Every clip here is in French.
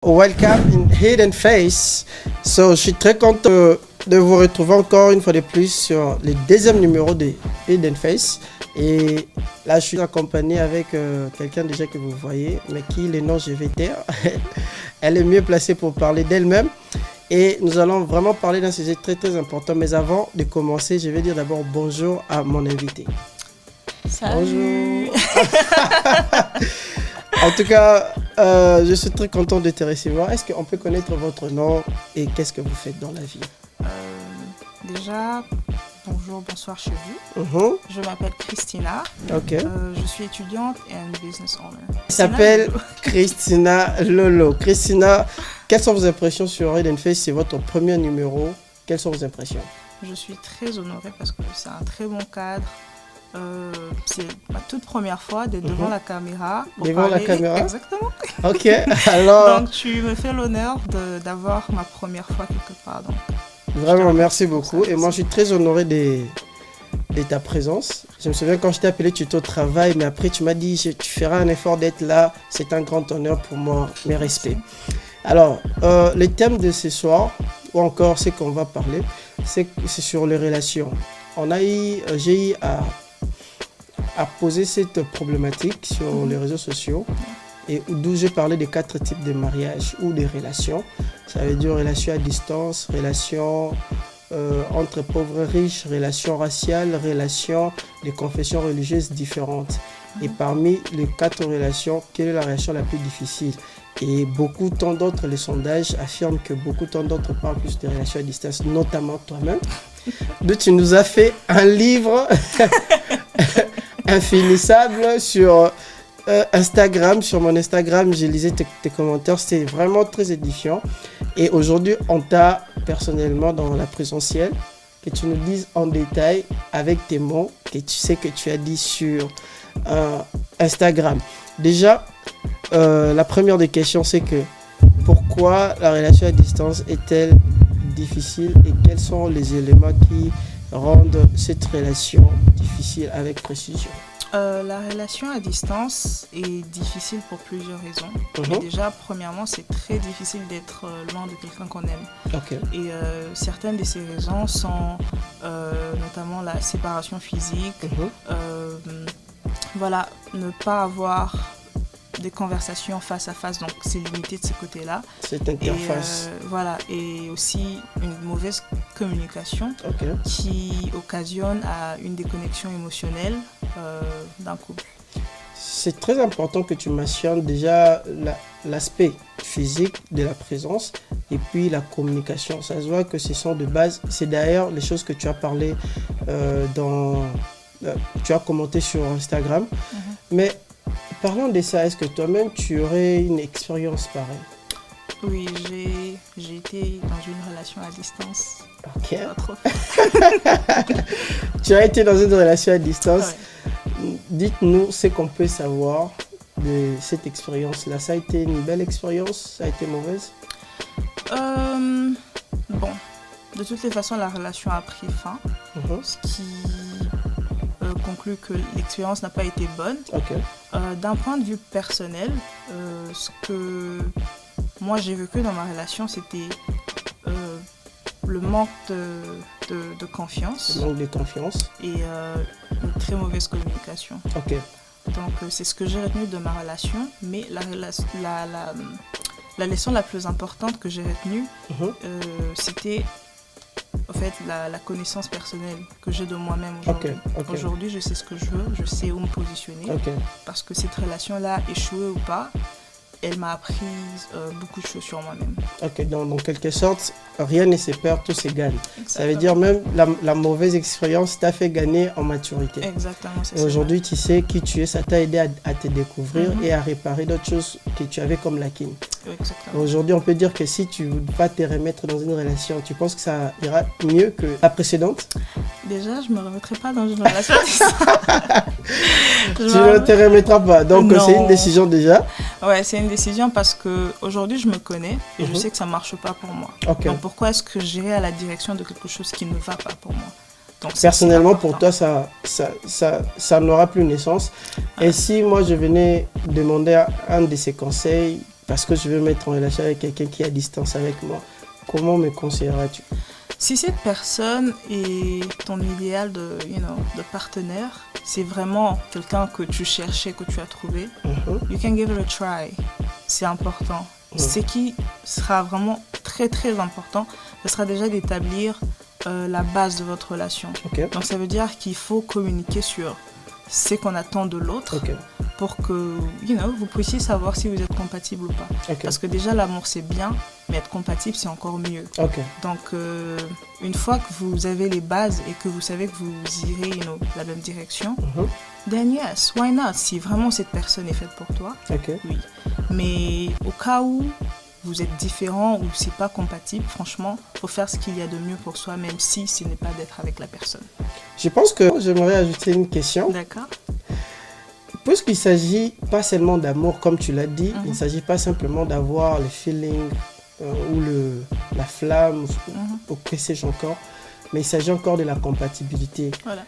Welcome in Hidden Face. Je suis très content de vous retrouver encore une fois de plus sur le deuxième numéro de Hidden Face. Et là, je suis accompagné avec quelqu'un déjà que vous voyez, mais qui, le nom, je vais taire. Elle est mieux placée pour parler d'elle-même. Et nous allons vraiment parler d'un sujet très très important. Mais avant de commencer, je vais dire d'abord bonjour à mon invité. Salut. Bonjour. En tout cas, je suis très content de te recevoir. Est-ce qu'on peut connaître votre nom et qu'est-ce que vous faites dans la vie? Déjà, bonjour, bonsoir chez vous. Je m'appelle Christina. Ok. Je suis étudiante et business owner. Elle s'appelle Christina Lolo. Christina, quelles sont vos impressions sur Hidden Face? C'est votre premier numéro. Quelles sont vos impressions? Je suis très honorée parce que c'est un très bon cadre. C'est ma toute première fois d'être devant la caméra. Devant la caméra? Exactement. Ok, alors... Donc tu me fais l'honneur d'avoir ma première fois quelque part. Donc, vraiment, merci beaucoup. Et moi, je suis très honoré de ta présence. Je me souviens quand je t'ai appelé, tu étais au travail, mais après tu m'as dit, tu feras un effort d'être là. C'est un grand honneur pour moi, mes respects. Alors, le thème de ce soir, ou encore ce qu'on va parler, c'est sur les relations. J'ai eu à poser cette problématique sur les réseaux sociaux et d'où j'ai parlé des 4 types de mariage ou de relations. Ça veut dire relations à distance, relations entre pauvres et riches, relations raciales, relations de confessions religieuses différentes. Et parmi les 4 relations, quelle est la relation la plus difficile? Et tant d'autres, les sondages affirment que tant d'autres parlent plus de relations à distance, notamment toi-même. Donc tu nous as fait un livre infinissable sur Instagram. Sur mon Instagram, j'ai lisé tes commentaires, c'était vraiment très édifiant. Et aujourd'hui, on t'a personnellement dans la présentielle, que tu nous dises en détail avec tes mots que tu sais que tu as dit sur Instagram. Déjà, la première des questions, c'est que pourquoi la relation à distance est-elle difficile et quels sont les éléments qui rendent cette relation difficile avec précision? La relation à distance est difficile pour plusieurs raisons. Mais déjà, premièrement, c'est très difficile d'être loin de quelqu'un qu'on aime. Okay. Et certaines de ces raisons sont notamment la séparation physique, voilà, ne pas avoir des conversations face à face, donc c'est limité de ce côté-là. Cette interface. Et, voilà, et aussi une mauvaise communication qui occasionne à une déconnexion émotionnelle d'un couple. C'est très important que tu mentionnes déjà l'aspect physique de la présence et puis la communication. Ça se voit que ce sont de base. C'est d'ailleurs les choses que tu as parlé tu as commenté sur Instagram. Mais parlons de ça, est-ce que toi-même tu aurais une expérience pareille? Oui, j'ai été dans une relation à distance. Ok. Tu as été dans une relation à distance. Ouais. Dites-nous ce qu'on peut savoir de cette expérience-là. Ça a été une belle expérience? Ça a été mauvaise? Bon, de toutes les façons, la relation a pris fin. Ce qui conclut que l'expérience n'a pas été bonne. D'un point de vue personnel, ce que moi j'ai vécu dans ma relation, c'était le manque de confiance. Le manque de confiance. Et une très mauvaise communication. Donc c'est ce que j'ai retenu de ma relation, mais la leçon la plus importante que j'ai retenue, c'était en fait la connaissance personnelle que j'ai de moi-même aujourd'hui. Aujourd'hui, je sais ce que je veux, je sais où me positionner, parce que cette relation-là, échouée ou pas, elle m'a appris beaucoup de choses sur moi-même. Donc, en quelque sorte, rien ne se perd, tout se gagne. Exactement. Ça veut dire même la mauvaise expérience t'a fait gagner en maturité. Exactement, c'est et ça. Aujourd'hui, tu sais qui tu es, ça t'a aidé à te découvrir et à réparer d'autres choses que tu avais comme lacunes. Exactement. Aujourd'hui, on peut dire que si tu ne veux pas te remettre dans une relation, tu penses que ça ira mieux que la précédente? Déjà, je ne me remettrai pas dans une relation. Tu ne te remettras pas. Donc, c'est une décision déjà? Ouais, c'est une décision parce qu'aujourd'hui, je me connais et je sais que ça ne marche pas pour moi. Donc, pourquoi est-ce que j'irai à la direction de quelque chose qui ne va pas pour moi? Donc, personnellement, pour toi, ça n'aura plus naissance. Et si moi, je venais demander un de ces conseils, parce que je veux mettre en relation avec quelqu'un qui est à distance avec moi, comment me conseilleras-tu? Si cette personne est ton idéal de partenaire, c'est vraiment quelqu'un que tu cherchais, que tu as trouvé, you can give it a try. C'est important. Ce qui sera vraiment très très important, ce sera déjà d'établir la base de votre relation. Donc ça veut dire qu'il faut communiquer sur ce qu'on attend de l'autre pour que vous puissiez savoir si vous êtes compatible ou pas. Parce que déjà l'amour c'est bien, mais être compatible c'est encore mieux. Donc une fois que vous avez les bases et que vous savez que vous irez la même direction, then yes, why not? Si vraiment cette personne est faite pour toi, oui. Mais au cas où vous êtes différent ou c'est pas compatible, franchement, il faut faire ce qu'il y a de mieux pour soi, même si ce n'est pas d'être avec la personne. Je pense que j'aimerais ajouter une question. D'accord. Puisqu'il ne s'agit pas seulement d'amour, comme tu l'as dit, il ne s'agit pas simplement d'avoir le feeling ou la flamme, ou que sais-je encore, mais il s'agit encore de la compatibilité. Voilà.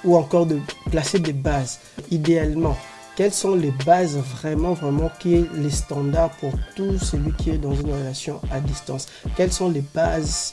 Ou encore de placer des bases, idéalement. Quelles sont les bases vraiment qui est les standards pour tout celui qui est dans une relation à distance? Quelles sont les bases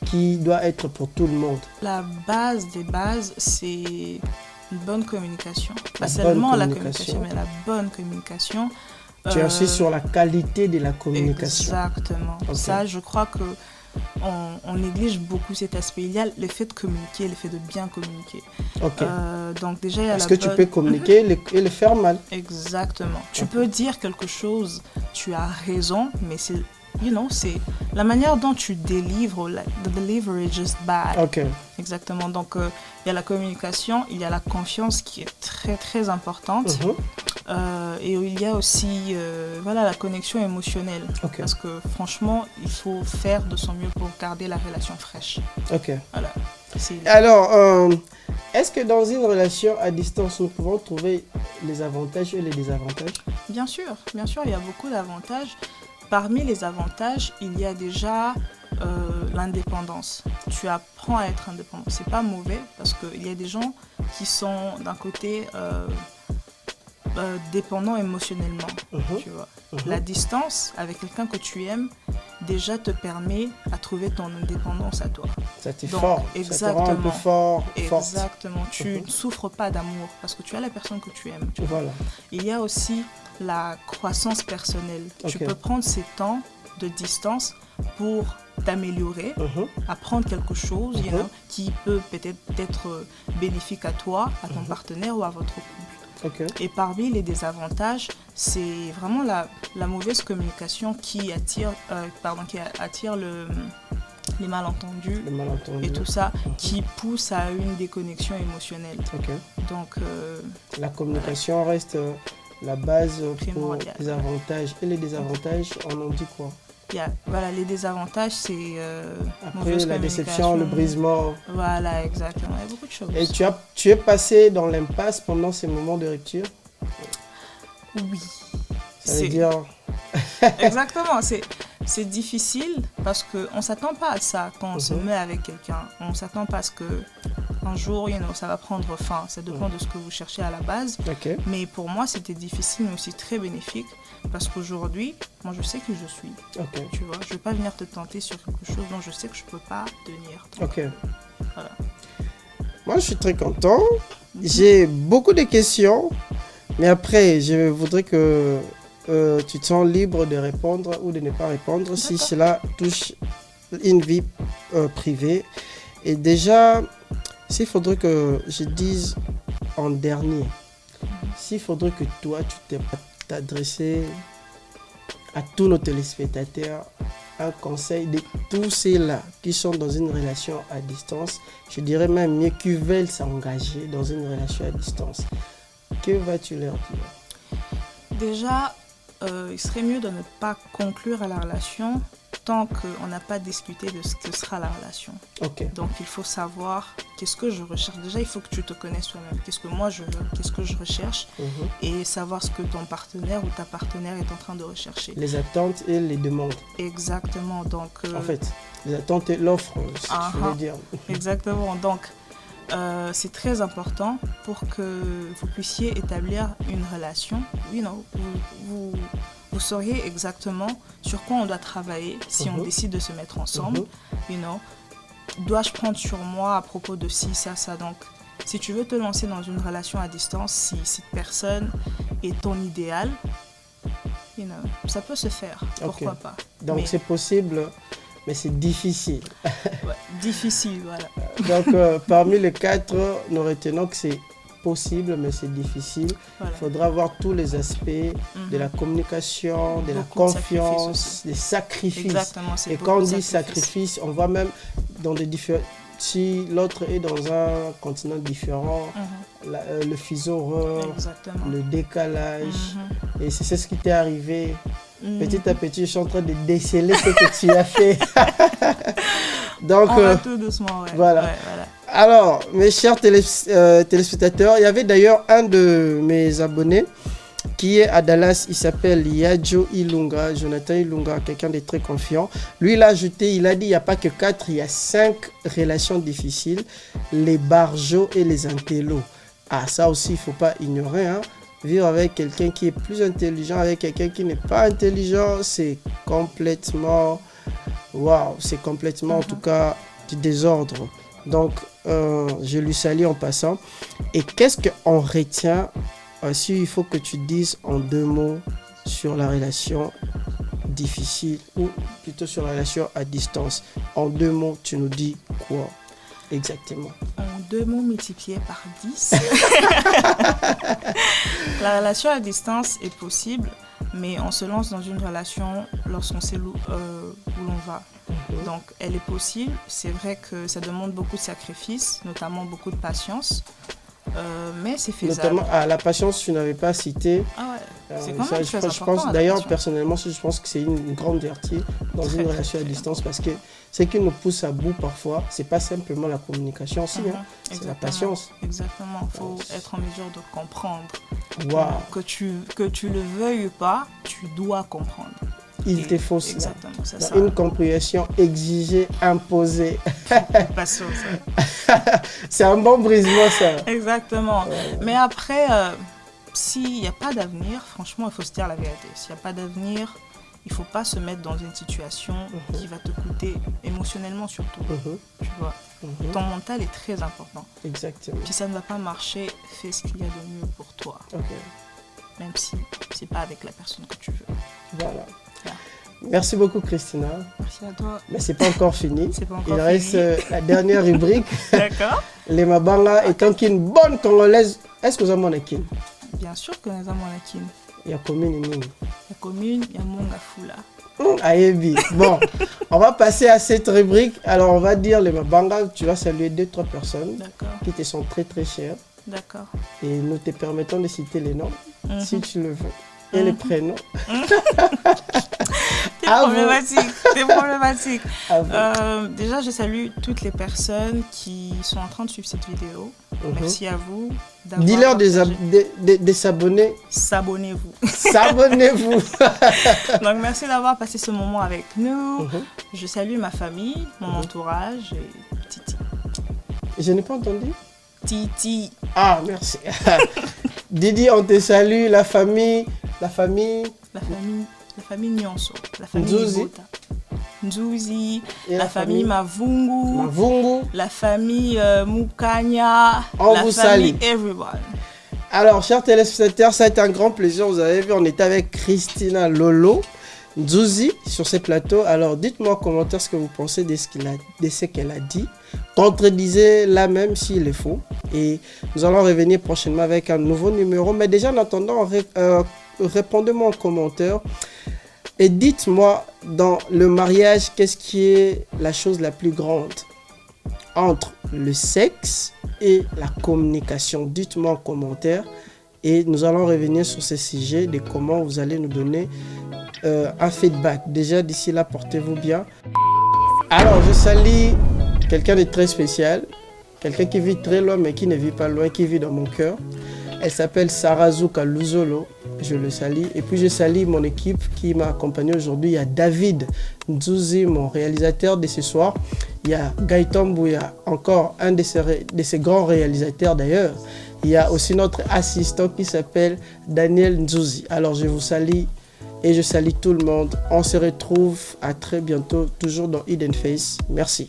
qui doivent être pour tout le monde? La base des bases, c'est une bonne communication. Pas seulement la communication, mais la bonne communication. Tu insistes sur la qualité de la communication. Exactement. Ça, je crois que on néglige beaucoup cet aspect. Il y a le fait de communiquer, le fait de bien communiquer. Donc déjà, il y a Parce que tu peux communiquer et le faire mal. Exactement. Tu peux dire quelque chose, tu as raison, mais c'est c'est la manière dont tu délivres, the delivery is just bad. Exactement. Donc, il y a la communication, il y a la confiance qui est très, très importante. Et il y a aussi la connexion émotionnelle. Parce que franchement, il faut faire de son mieux pour garder la relation fraîche. Voilà. Alors, est-ce que dans une relation à distance, nous pouvons trouver les avantages et les désavantages? Bien sûr, il y a beaucoup d'avantages. Parmi les avantages, il y a déjà l'indépendance. Tu apprends à être indépendant. C'est pas mauvais parce qu'il y a des gens qui sont d'un côté dépendants émotionnellement. Tu vois. La distance avec quelqu'un que tu aimes déjà te permet à trouver ton indépendance à toi. Ça t'est fort. Exactement. Ça te rend un peu fort. Exactement. Tu ne souffres pas d'amour parce que tu as la personne que tu aimes. Voilà. Il y a aussi la croissance personnelle. Tu peux prendre ces temps de distance pour t'améliorer, apprendre quelque chose qui peut peut-être être bénéfique à toi, à ton partenaire ou à votre couple. Et parmi les désavantages, c'est vraiment la mauvaise communication qui attire les malentendus et tout ça, qui pousse à une déconnexion émotionnelle. Donc, la communication reste la base pour les avantages. Et les désavantages, on en dit quoi? Les désavantages, c'est après la déception, le brisement. Voilà, exactement. Il y a beaucoup de choses. Et tu es passé dans l'impasse pendant ces moments de rupture? Oui. Ça veut dire... Exactement. C'est difficile parce qu'on ne s'attend pas à ça quand on se met avec quelqu'un. On ne s'attend pas à ce qu'un jour, ça va prendre fin. Ça dépend de ce que vous cherchez à la base. Mais pour moi, c'était difficile, mais aussi très bénéfique. Parce qu'aujourd'hui, moi, je sais qui je suis. Tu vois, je ne vais pas venir te tenter sur quelque chose dont je sais que je ne peux pas tenir. Donc, voilà. Moi, je suis très content. J'ai beaucoup de questions. Mais après, je voudrais que tu te sens libre de répondre ou de ne pas répondre si cela touche une vie privée. Et déjà, s'il faudrait que je dise en dernier, s'il faudrait que toi, tu t'adresses à tous nos téléspectateurs un conseil de tous ceux-là qui sont dans une relation à distance, je dirais même mieux qu'ils veulent s'engager dans une relation à distance, que vas-tu leur dire? Déjà, il serait mieux de ne pas conclure à la relation tant qu'on n'a pas discuté de ce que sera la relation. Donc il faut savoir qu'est-ce que je recherche. Déjà, il faut que tu te connaisses toi-même. Qu'est-ce que moi je veux, qu'est-ce que je recherche et savoir ce que ton partenaire ou ta partenaire est en train de rechercher. Les attentes et les demandes. Exactement. Donc, en fait, les attentes et l'offre, si tu veux dire. Exactement. Donc, c'est très important pour que vous puissiez établir une relation. vous sauriez exactement sur quoi on doit travailler si on décide de se mettre ensemble. You know, dois-je prendre sur moi à propos de ci, ça. Donc, si tu veux te lancer dans une relation à distance, si cette personne est ton idéal, you know, ça peut se faire. Pourquoi pas. Donc, c'est possible, mais c'est difficile. Difficile, voilà. Donc, parmi les 4, nous retenons que c'est possible, mais c'est difficile. Il faudra voir tous les aspects de la communication, de la confiance, des sacrifices. Exactement, et quand on dit sacrifice, on voit même dans des différents... Si l'autre est dans un continent différent, le fuseau horaire, le décalage, et c'est ce qui t'est arrivé. Petit à petit, je suis en train de déceler ce que tu as fait. Donc, on va tout doucement, voilà. Alors, mes chers téléspectateurs, il y avait d'ailleurs un de mes abonnés qui est à Dallas, il s'appelle Yadjo Ilunga, Jonathan Ilunga, quelqu'un de très confiant. Lui, il a ajouté, il a dit, il n'y a pas que 4, il y a 5 relations difficiles, les barjots et les intellos. Ah, ça aussi, il ne faut pas ignorer, hein. Vivre avec quelqu'un qui est plus intelligent, avec quelqu'un qui n'est pas intelligent, c'est complètement, waouh, c'est complètement en tout cas du désordre. Donc, je lui salue en passant. Et qu'est-ce qu'on retient si il faut que tu dises en 2 mots sur la relation difficile ou plutôt sur la relation à distance. En 2 mots, tu nous dis quoi exactement? En 2 mots multipliés par 10. La relation à distance est possible, mais on se lance dans une relation lorsqu'on sait où l'on va. Donc, elle est possible. C'est vrai que ça demande beaucoup de sacrifices, notamment beaucoup de patience. Mais c'est faisable. Notamment, la patience, tu n'avais pas cité. Ah ouais, c'est quand même très important. Je pense, d'ailleurs, personnellement, je pense que c'est une grande vertu dans une relation à distance parce que ce qui nous pousse à bout parfois, c'est pas simplement la communication aussi, c'est la patience. Exactement, il faut être en mesure de comprendre. Wow. Que tu le veuilles ou pas, tu dois comprendre. Il te faut cela. Exactement, c'est ça. Une compréhension exigée, imposée. Patience, c'est un bon brisement, ça. Exactement. Mais après, s'il n'y a pas d'avenir, franchement, il faut se dire la vérité. S'il n'y a pas d'avenir, il ne faut pas se mettre dans une situation qui va te coûter émotionnellement surtout. Tu vois. Ton mental est très important. Exactement. Si ça ne va pas marcher, fais ce qu'il y a de mieux pour toi. Même si ce n'est pas avec la personne que tu veux. Voilà. Merci beaucoup, Christina. Merci à toi. Mais c'est pas encore fini. Il reste la dernière rubrique. D'accord. Les Mabanga étant qu'une bonne Congolaise. Est-ce que vous avez kin? Bien sûr que nous avons la kin. Il y a commune et mine. Il y a commune, il y a Monga Fula. Ayebi. Bon, on va passer à cette rubrique. Alors, on va dire les Mabanga. Tu vas saluer 2-3 personnes qui te sont très très chères. D'accord. Et nous te permettons de citer les noms, si tu le veux. Et les prénoms. T'es problématique. Déjà, je salue toutes les personnes qui sont en train de suivre cette vidéo. Merci à vous. Dis-leur de s'abonner. S'abonnez-vous. S'abonnez-vous. Donc, merci d'avoir passé ce moment avec nous. Je salue ma famille, mon entourage et Titi. Je n'ai pas entendu. Titi. Ah, merci. Didi, on te salue, la famille Nyonso, la famille Nzouzi. Nzouzi, la famille Mavungu, la famille Mukanya, la famille everyone. Alors, chers téléspectateurs, ça a été un grand plaisir. Vous avez vu, on était avec Christina Lolo Nzouzi sur ces plateaux. Alors, dites-moi en commentaire ce que vous pensez de ce qu'elle a dit. Contredisez-la même s'il est faux. Et nous allons revenir prochainement avec un nouveau numéro. Mais déjà, en attendant, répondez-moi en commentaire. Et dites-moi, dans le mariage, qu'est-ce qui est la chose la plus grande entre le sexe et la communication? Dites-moi en commentaire. Et nous allons revenir sur ce sujet de comment vous allez nous donner un feedback. Déjà, d'ici là, portez-vous bien. Alors, je salue quelqu'un de très spécial. Quelqu'un qui vit très loin, mais qui ne vit pas loin, qui vit dans mon cœur. Elle s'appelle Sarazuka Luzolo. Je le salue. Et puis, je salue mon équipe qui m'a accompagné aujourd'hui. Il y a David Nzouzi, mon réalisateur de ce soir. Il y a Gaëtan Bouya, encore un de ces grands réalisateurs d'ailleurs. Il y a aussi notre assistant qui s'appelle Daniel Nzouzi. Alors, je vous salue et je salue tout le monde. On se retrouve à très bientôt, toujours dans Hidden Face. Merci.